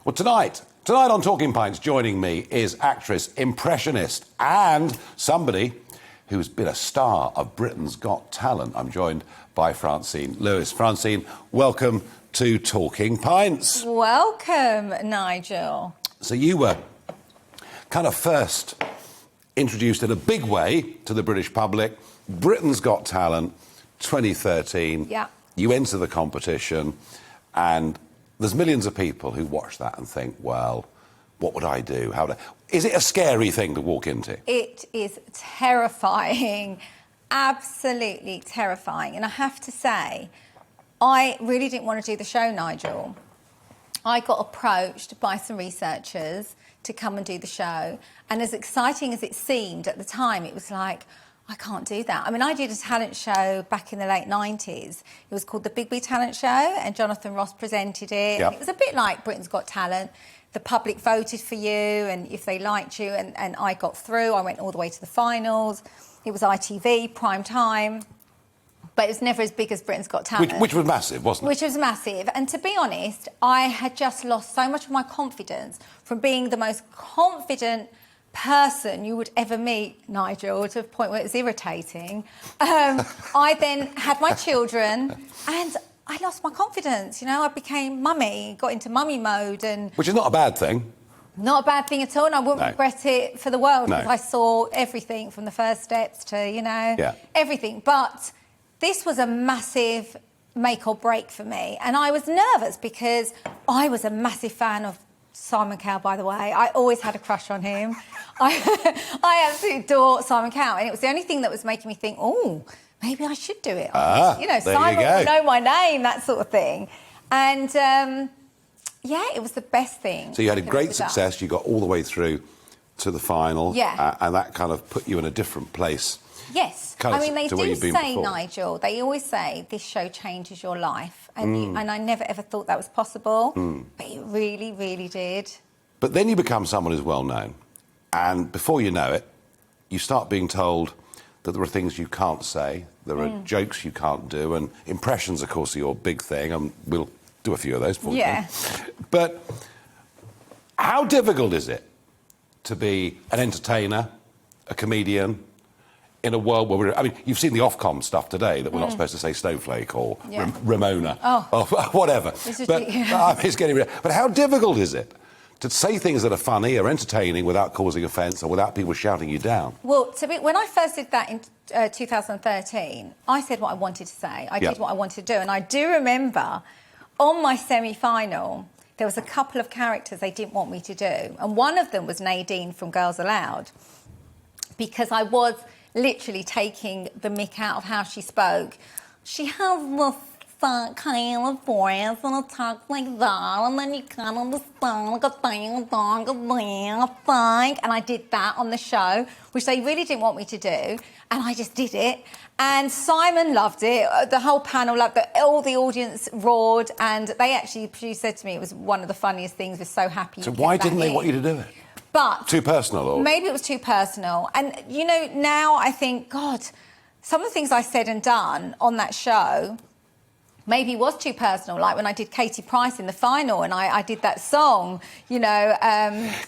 Well, tonight on Talking Pints, joining me is actress, impressionist, and somebody who's been a star of Britain's Got Talent. I'm joined by Francine Lewis. Francine, welcome to Talking Pints. Welcome, Nigel. So you were kind of first introduced in a big way to the British public. Britain's Got Talent, 2013. Yeah. You enter the competition, and there's millions of people who watch that and think, well, what would I do? Is it a scary thing to walk into? It is terrifying, absolutely terrifying. And I have to say, I really didn't want to do the show, Nigel. I got approached by some researchers to come and do the show. And as exciting as it seemed at the time, it was like, I can't do that. I mean, I did a talent show back in the late 90s. It was called the Big Talent Show, and Jonathan Ross presented it. Yep. And it was a bit like Britain's Got Talent. The public voted for you, and if they liked you, and I got through. I went all the way to the finals. It was ITV, prime time. But it was never as big as Britain's Got Talent. Which was massive, wasn't it? Which was massive. And to be honest, I had just lost so much of my confidence from being the most confident person you would ever meet, Nigel, to a point where it was irritating. I then had my children and I lost my confidence. You know, I became mummy, got into mummy mode. Which is not a bad thing. Not a bad thing at all, and I wouldn't regret it for the world, because No. I saw everything from the first steps to, you know, everything. But this was a massive make or break for me. And I was nervous because I was a massive fan of Simon Cowell, by the way. I always had a crush on him. I absolutely adore Simon Cowell. And it was the only thing that was making me think, oh, maybe I should do it. You know, Simon will know my name, that sort of thing. And, yeah, it was the best thing. So you had a great success. You got all the way through to the final. Yeah. And that kind of put you in a different place. Yes. Kind of I mean, they to where do you've been say, before. Nigel, they always say this show changes your life. And, and I never, ever thought that was possible. But it really, really did. But then you become someone who's well known. And before you know it, you start being told that there are things you can't say, there are jokes you can't do, and impressions, of course, are your big thing, and we'll do a few of those for you. Yeah. But how difficult is it to be an entertainer, a comedian, in a world where we're... I mean, you've seen the Ofcom stuff today, that we're not supposed to say snowflake or Ramona or whatever. But it's getting... But how difficult is it to say things that are funny or entertaining without causing offence or without people shouting you down? Well, when I first did that in 2013, I said what I wanted to say. I did what I wanted to do. And I do remember on my semi-final, there was a couple of characters they didn't want me to do. And one of them was Nadine from Girls Aloud, because I was literally taking the mick out of how she spoke. She has this kind of voice and a talk like that, and then you can't understand like a thing, and I did that on the show, which they really didn't want me to do, and I just did it. And Simon loved it, the whole panel loved it, all the audience roared, and they actually, the producer said to me it was one of the funniest things. We're so happy. So why didn't they want you to do it? But too personal, or maybe it was too personal. And you know, now I think, God, some of the things I said and done on that show maybe was too personal. Like when I did Katie Price in the final, and I did that song, you know,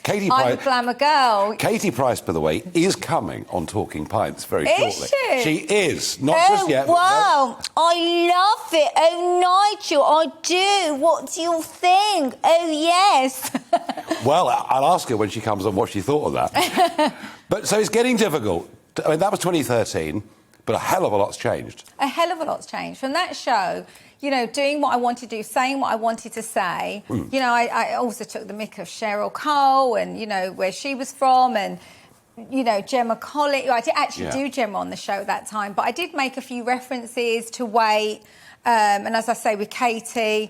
Katie I'm Price, a glamour girl. Katie Price, by the way, is coming on Talking Pints very shortly. Is she? She is, not just yet. Wow, I love it. Oh, Nigel, I do. What do you think? Oh, yes. Well, I'll ask her when she comes on what she thought of that. But so it's getting difficult. I mean, that was 2013, but a hell of a lot's changed. A hell of a lot's changed. From that show, you know, doing what I wanted to do, saying what I wanted to say. You know, I also took the mick of Cheryl Cole and, you know, where she was from, and, you know, Gemma Collins. I did actually do Gemma on the show at that time, but I did make a few references to weight. And as I say, with Katie,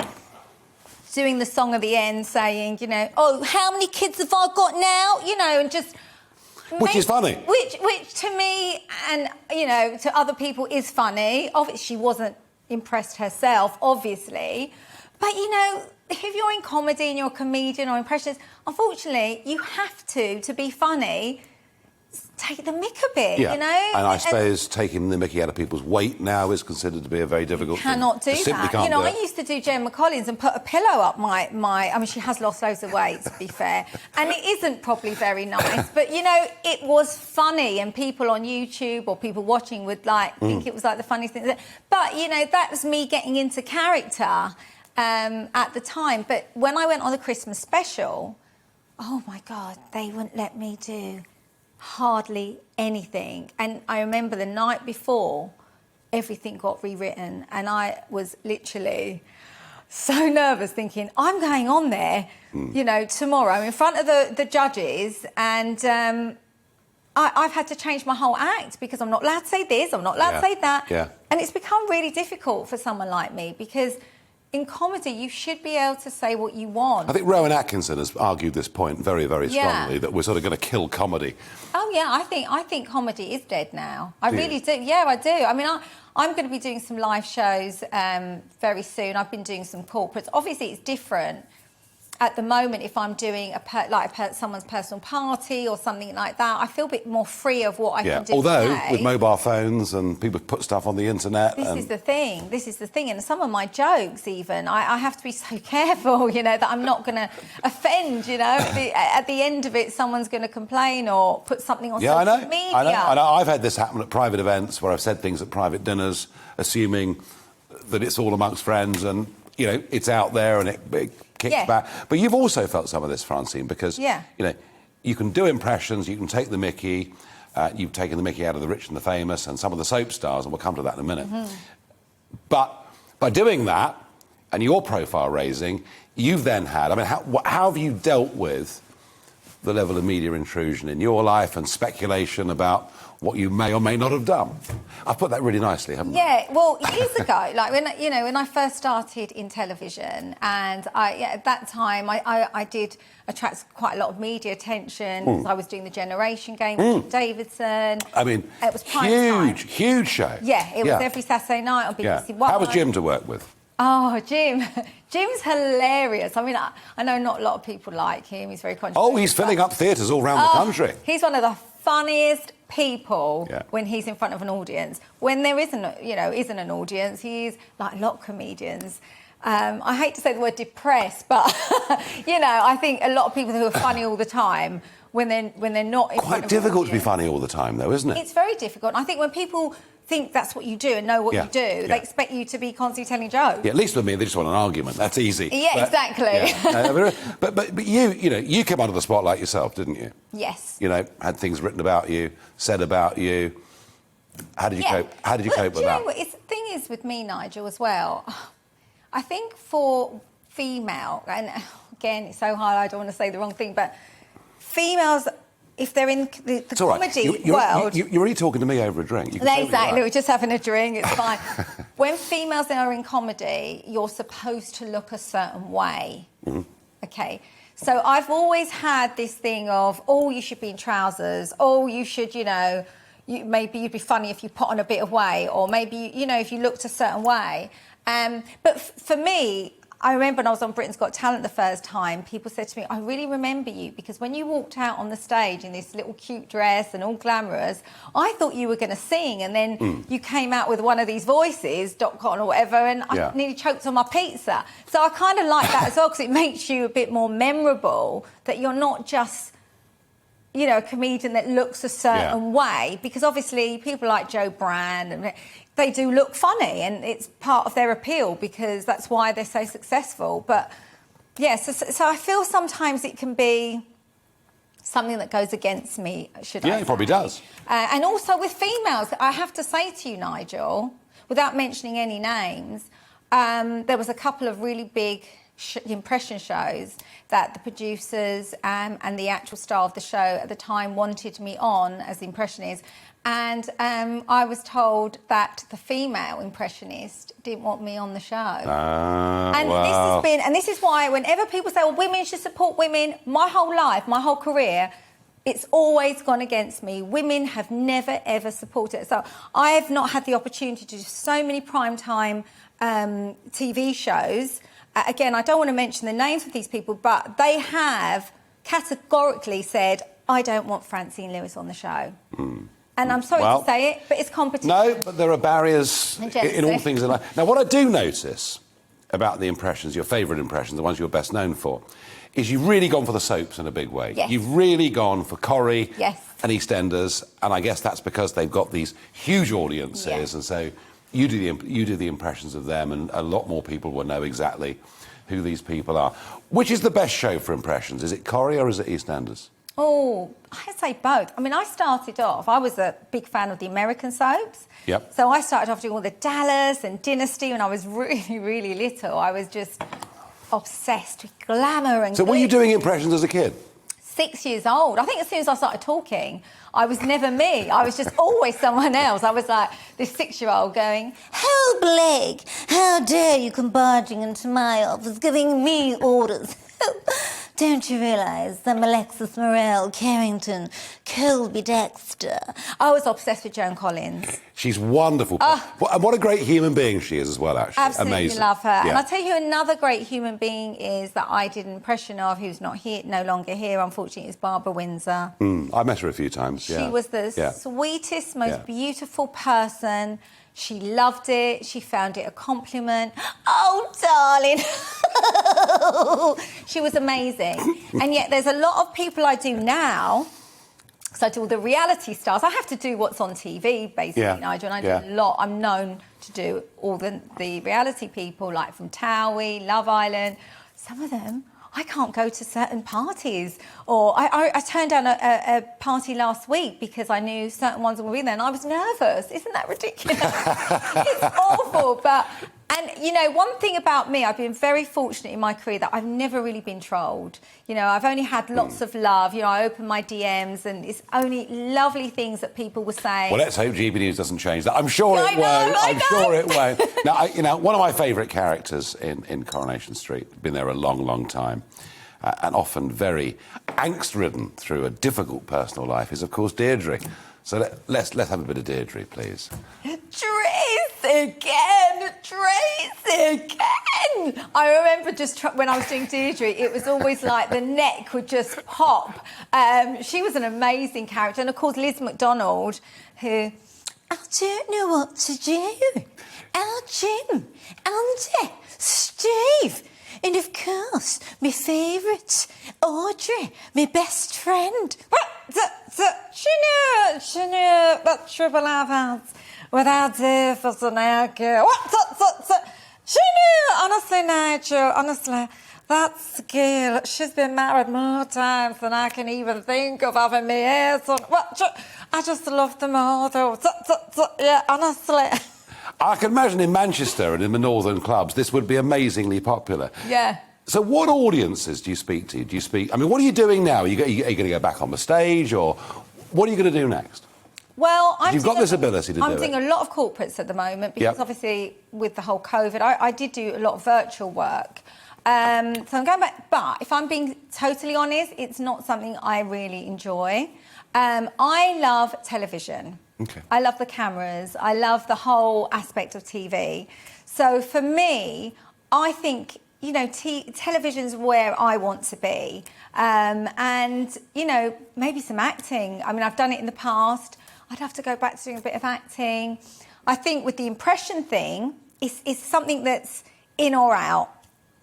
doing the song at the end, saying, you know, oh, how many kids have I got now? You know, and just... Which is funny. Which to me and, you know, to other people is funny. Obviously, she wasn't impressed herself, obviously. But, you know, if you're in comedy and you're a comedian or impressionist, unfortunately, you have to be funny take the mick a bit, yeah. you know? And I suppose taking the mickey out of people's weight now is considered to be a very difficult thing. Cannot do that. Can't you know, do I it. used to do Gemma Collins and put a pillow up my... I mean, she has lost loads of weight, to be fair. And it isn't probably very nice. But, you know, it was funny. And people on YouTube or people watching would, like, think it was, like, the funniest thing. But, you know, that was me getting into character at the time. But when I went on the Christmas special, oh, my God, they wouldn't let me do hardly anything. And I remember the night before, everything got rewritten, and I was literally so nervous, thinking, I'm going on there, you know, tomorrow in front of the judges, and I've had to change my whole act because I'm not allowed to say this, I'm not allowed to say that. Yeah. And it's become really difficult for someone like me because in comedy, you should be able to say what you want. I think Rowan Atkinson has argued this point very, very strongly, that we're sort of going to kill comedy. Oh, yeah, I think comedy is dead now. I really do. Yeah, I do. I mean, I'm going to be doing some live shows very soon. I've been doing some corporates. Obviously, it's different at the moment. If I'm doing someone's personal party or something like that, I feel a bit more free of what I can do. Although today. with mobile phones and people put stuff on the internet. This is the thing. This is the thing. And some of my jokes, even, I have to be so careful, you know, that I'm not going to offend, you know. At the end of it, someone's going to complain or put something on social media. I know. I've had this happen at private events where I've said things at private dinners, assuming that it's all amongst friends and, you know, it's out there and it kicks back. But you've also felt some of this, Francine, because, you know, you can do impressions, you can take the mickey, you've taken the mickey out of the rich and the famous and some of the soap stars, and we'll come to that in a minute. But by doing that and your profile raising, you've then had, I mean, how have you dealt with the level of media intrusion in your life and speculation about what you may or may not have done? I've put that really nicely, haven't I? Yeah, well, years ago, like when I first started in television, and at that time I did attract quite a lot of media attention. I was doing the Generation Game with Jim Davidson. I mean, it was prime time. Huge show. Yeah, it was every Saturday night on BBC One. How was Jim to work with? Oh, Jim's hilarious. I mean, I know not a lot of people like him. He's very controversial. Oh, he's filling up theatres all around the country. He's one of the funniest people when he's in front of an audience. When there isn't an audience, he's like a lot of comedians. I hate to say the word depressed, but you know, I think a lot of people who are funny all the time, when they're not in front of an audience. Quite difficult to be funny all the time, though, isn't it? It's very difficult. I think when people think that's what you do and know what you do, they expect you to be constantly telling jokes. Yeah, at least with me, they just want an argument. That's easy. Yeah, exactly. Yeah. But you came under the spotlight yourself, didn't you? Yes. You know, had things written about you, said about you. How did you cope? How did you cope with that? The thing is with me, Nigel, as well, I think for female, and again, it's so hard, I don't want to say the wrong thing, but females, if they're in the comedy world... You're really talking to me over a drink. Exactly, we're just having a drink, it's fine. When females are in comedy, you're supposed to look a certain way. OK? So I've always had this thing of, oh, you should be in trousers, oh, you should, you know, maybe you'd be funny if you put on a bit of weight, or maybe, you know, if you looked a certain way. But for me, I remember when I was on Britain's Got Talent the first time, people said to me, I really remember you because when you walked out on the stage in this little cute dress and all glamorous, I thought you were going to sing, and then you came out with one of these voices, .com or whatever, and I nearly choked on my pizza. So I kind of like that as well because it makes you a bit more memorable, that you're not just, you know, a comedian that looks a certain way, because obviously people like Joe Brand, and they do look funny and it's part of their appeal because that's why they're so successful. But, yeah, so I feel sometimes it can be something that goes against me, should I say. Yeah, it probably does. And also with females, I have to say to you, Nigel, without mentioning any names, there was a couple of really big impression shows that the producers and the actual star of the show at the time wanted me on as the impressionist, and I was told that the female impressionist didn't want me on the show. And this is why whenever people say, well, women should support women, my whole life, my whole career, it's always gone against me. Women have never, ever supported it. So I have not had the opportunity to do so many primetime TV shows. Again, I don't want to mention the names of these people, but they have categorically said, I don't want Francine Lewis on the show. And I'm sorry to say it, but it's competition. No, but there are barriers in all things in life. Now, what I do notice about the impressions, your favourite impressions, the ones you're best known for, is you've really gone for the soaps in a big way. Yes. You've really gone for Corrie Yes. and EastEnders, and I guess that's because they've got these huge audiences, and so you do the impressions of them, and a lot more people will know exactly who these people are. Which is the best show for impressions? Is it Corrie or is it EastEnders? Oh, I'd say both. I mean, I started off, I was a big fan of the American soaps. Yep. So I started off doing all the Dallas and Dynasty when I was really, really little. I was just obsessed with glamour and So were you doing impressions as a kid? 6 years old. I think as soon as I started talking, I was never me. I was just always someone else. I was like this 6-year-old going, "How Blake, how dare you come barging into my office giving me orders? Don't you realise I'm Alexis Morel, Carrington, Colby Dexter?" I was obsessed with Joan Collins. She's wonderful. And what a great human being she is as well, actually. Absolutely Amazing. love her. Yeah. And I'll tell you who another great human being is that I did an impression of, who's not here, no longer here, unfortunately, is Barbara Windsor. I met her a few times, She was the sweetest, most beautiful person. She loved it. She found it a compliment. Oh, darling. She was amazing. And yet there's a lot of people I do now, because I do all the reality stars. I have to do what's on TV, basically, Nigel, and I do a lot. I'm known to do all the reality people, like from Towie, Love Island. Some of them, I can't go to certain parties. Or I turned down a party last week because I knew certain ones would be there and I was nervous. Isn't that ridiculous? It's awful. And, you know, one thing about me, I've been very fortunate in my career that I've never really been trolled. You know, I've only had lots of love. You know, I open my DMs and it's only lovely things that people were saying. Well, let's hope GBNews doesn't change that. I'm sure it won't. I'm sure it won't. Now, you know, one of my favourite characters in Coronation Street, been there a long, long time, and often very angst-ridden through a difficult personal life, is, of course, Deirdre. So let's have a bit of Deirdre, please. Trace again! I remember just when I was doing Deirdre, it was always like the neck would just pop. She was an amazing character. And, of course, Liz McDonald, who... I don't know what to do. Jim, Andy, Steve... And, of course, my favourite, Audrey, my best friend. She knew that trouble I've had without her for the neck. She knew, honestly, Nigel, honestly, that's the girl. She's been married more times than I can even think of having my hair done. I just love them all, though. Yeah, honestly. I can imagine in Manchester and in the northern clubs, this would be amazingly popular. Yeah. So what audiences do you speak to? I mean, what are you doing now? Are you going to go back on the stage, or what are you going to do next? Well, you've got this ability to do it. I'm doing a lot of corporates at the moment because obviously with the whole COVID, I did do a lot of virtual work. So I'm going back. But if I'm being totally honest, it's not something I really enjoy. I love television. Okay. I love the cameras. I love the whole aspect of TV. So for me, I think, you know, television's where I want to be. And, you know, maybe some acting. I mean, I've done it in the past. I'd have to go back to doing a bit of acting. I think with the impression thing, it's something that's in or out.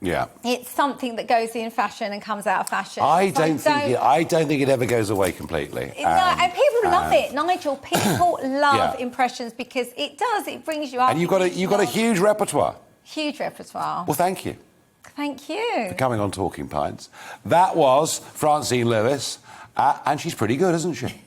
Yeah. It's something that goes in fashion and comes out of fashion. I don't think it ever goes away completely. And people love it, Nigel. People love impressions because it brings you up. And you've got a huge repertoire. Huge repertoire. Well, thank you. Thank you. For coming on Talking Pints. That was Francine Lewis, and she's pretty good, isn't she?